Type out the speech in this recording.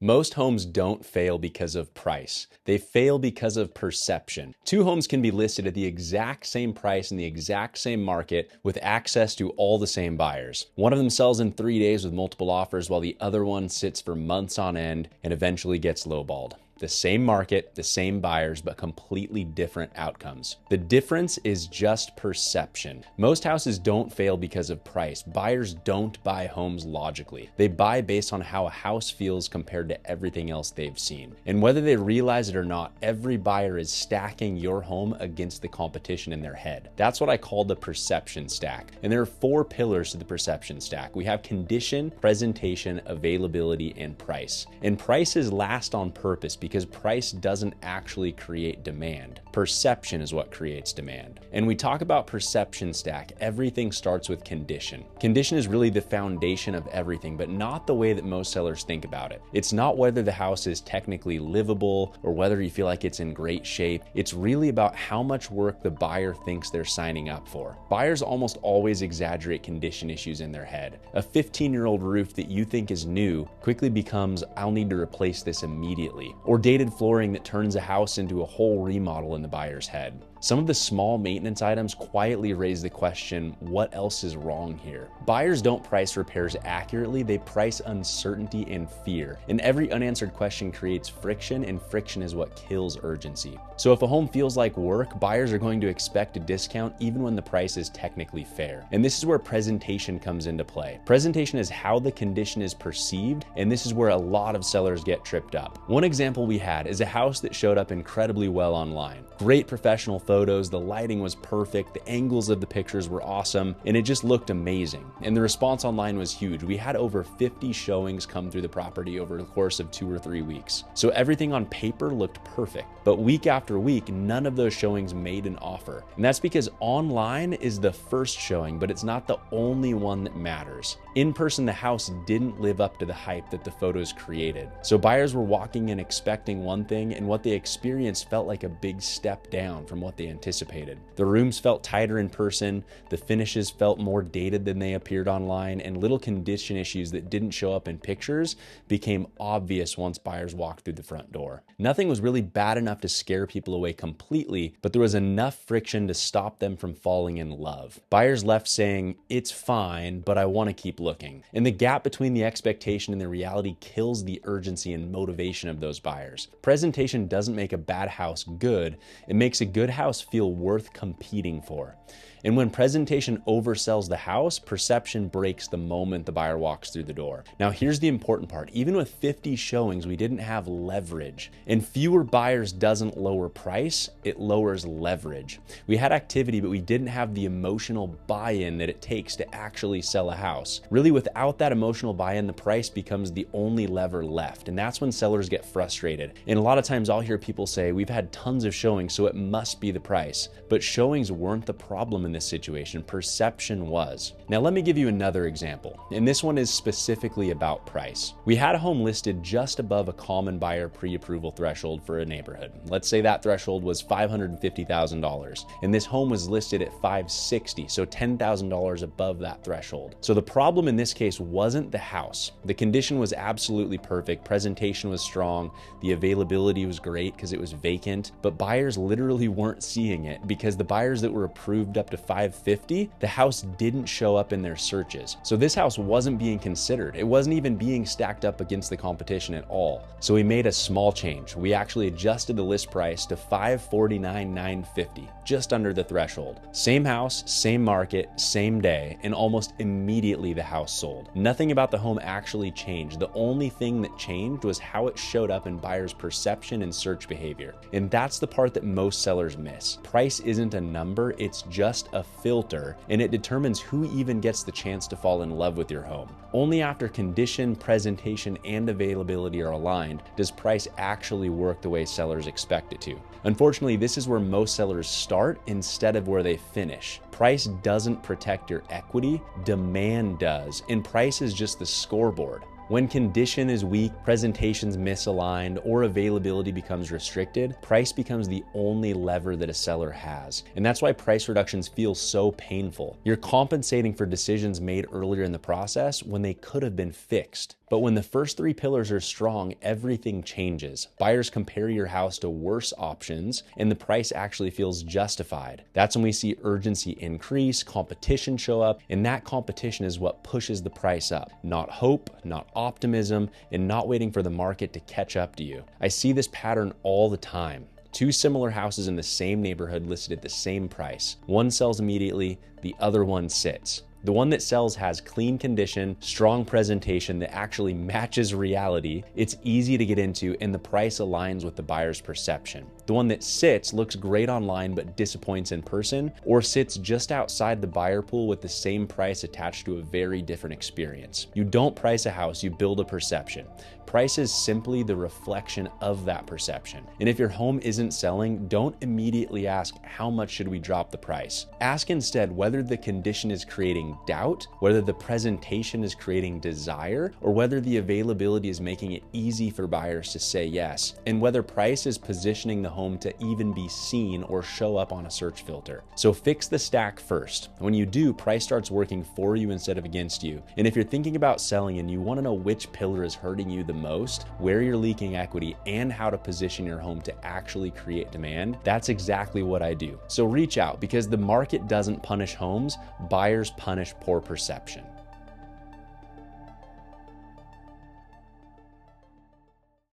Most homes don't fail because of price. They fail because of perception. Two homes can be listed at the exact same price in the exact same market with access to all the same buyers. One of them sells in 3 days with multiple offers while the other one sits for months on end and eventually gets lowballed. The same market, the same buyers, but completely different outcomes. The difference is just perception. Most houses don't fail because of price. Buyers don't buy homes logically. They buy based on how a house feels compared to everything else they've seen. And whether they realize it or not, every buyer is stacking your home against the competition in their head. That's what I call the perception stack. And there are 4 pillars to the perception stack. We have condition, presentation, availability, and price. And price is last on purpose because price doesn't actually create demand. Perception is what creates demand. And we talk about perception stack, everything starts with condition. Condition is really the foundation of everything, but not the way that most sellers think about it. It's not whether the house is technically livable or whether you feel like it's in great shape. It's really about how much work the buyer thinks they're signing up for. Buyers almost always exaggerate condition issues in their head. A 15-year-old roof that you think is new quickly becomes, I'll need to replace this immediately. Or dated flooring that turns a house into a whole remodel in the buyer's head. Some of the small maintenance items quietly raise the question, what else is wrong here? Buyers don't price repairs accurately, they price uncertainty and fear. And every unanswered question creates friction, and friction is what kills urgency. So if a home feels like work, buyers are going to expect a discount even when the price is technically fair. And this is where presentation comes into play. Presentation is how the condition is perceived, and this is where a lot of sellers get tripped up. One example we had is a house that showed up incredibly well online. Great professional photos, the lighting was perfect, the angles of the pictures were awesome, and it just looked amazing. And the response online was huge. We had over 50 showings come through the property over the course of 2 or 3 weeks. So everything on paper looked perfect. But week after week, none of those showings made an offer. And that's because online is the first showing, but it's not the only one that matters. In person, the house didn't live up to the hype that the photos created. So buyers were walking in expecting one thing, and what they experienced felt like a big step down from what they anticipated. The rooms felt tighter in person, the finishes felt more dated than they appeared online, and little condition issues that didn't show up in pictures became obvious once buyers walked through the front door. Nothing was really bad enough to scare people away completely, but there was enough friction to stop them from falling in love. Buyers left saying, it's fine, but I want to keep looking. And the gap between the expectation and the reality kills the urgency and motivation of those buyers. Presentation doesn't make a bad house good, it makes a good house feel worth competing for. And when presentation oversells the house, perception breaks the moment the buyer walks through the door. Now, here's the important part. Even with 50 showings, we didn't have leverage. And fewer buyers doesn't lower price, it lowers leverage. We had activity, but we didn't have the emotional buy-in that it takes to actually sell a house. Really, without that emotional buy-in, the price becomes the only lever left. And that's when sellers get frustrated. And a lot of times I'll hear people say, we've had tons of showings, so it must be the price. But showings weren't the problem in this situation, perception was. Now let me give you another example, and this one is specifically about price. We had a home listed just above a common buyer pre-approval threshold for a neighborhood. Let's say that threshold was $550,000, and this home was listed at $560,000, so $10,000 above that threshold. So the problem in this case wasn't the house. The condition was absolutely perfect, presentation was strong, the availability was great because it was vacant, but buyers literally weren't seeing it because the buyers that were approved up to $550,000, the house didn't show up in their searches. So this house wasn't being considered. It wasn't even being stacked up against the competition at all. So we made a small change. We actually adjusted the list price to $549,950, just under the threshold. Same house, same market, same day, and almost immediately the house sold. Nothing about the home actually changed. The only thing that changed was how it showed up in buyers' perception and search behavior. And that's the part that most sellers miss. Price isn't a number, it's just a filter, and it determines who even gets the chance to fall in love with your home. Only after condition, presentation, and availability are aligned does price actually work the way sellers expect it to. Unfortunately, this is where most sellers start instead of where they finish. Price doesn't protect your equity, demand does, and price is just the scoreboard. When condition is weak, presentation's misaligned, or availability becomes restricted, price becomes the only lever that a seller has. And that's why price reductions feel so painful. You're compensating for decisions made earlier in the process when they could have been fixed. But when the first three pillars are strong, everything changes. Buyers compare your house to worse options, and the price actually feels justified. That's when we see urgency increase, competition show up, and that competition is what pushes the price up. Not hope, not optimism, and not waiting for the market to catch up to you. I see this pattern all the time. Two similar houses in the same neighborhood listed at the same price. One sells immediately, the other one sits. The one that sells has clean condition, strong presentation that actually matches reality, it's easy to get into, and the price aligns with the buyer's perception. The one that sits looks great online but disappoints in person, or sits just outside the buyer pool with the same price attached to a very different experience. You don't price a house, you build a perception. Price is simply the reflection of that perception. And if your home isn't selling, don't immediately ask, how much should we drop the price? Ask instead whether the condition is creating doubt, whether the presentation is creating desire, or whether the availability is making it easy for buyers to say yes, and whether price is positioning the home to even be seen or show up on a search filter. So fix the stack first. When you do, price starts working for you instead of against you. And if you're thinking about selling and you want to know which pillar is hurting you the most, where you're leaking equity, and how to position your home to actually create demand, that's exactly what I do. So reach out, because the market doesn't punish homes, buyers punish poor perception.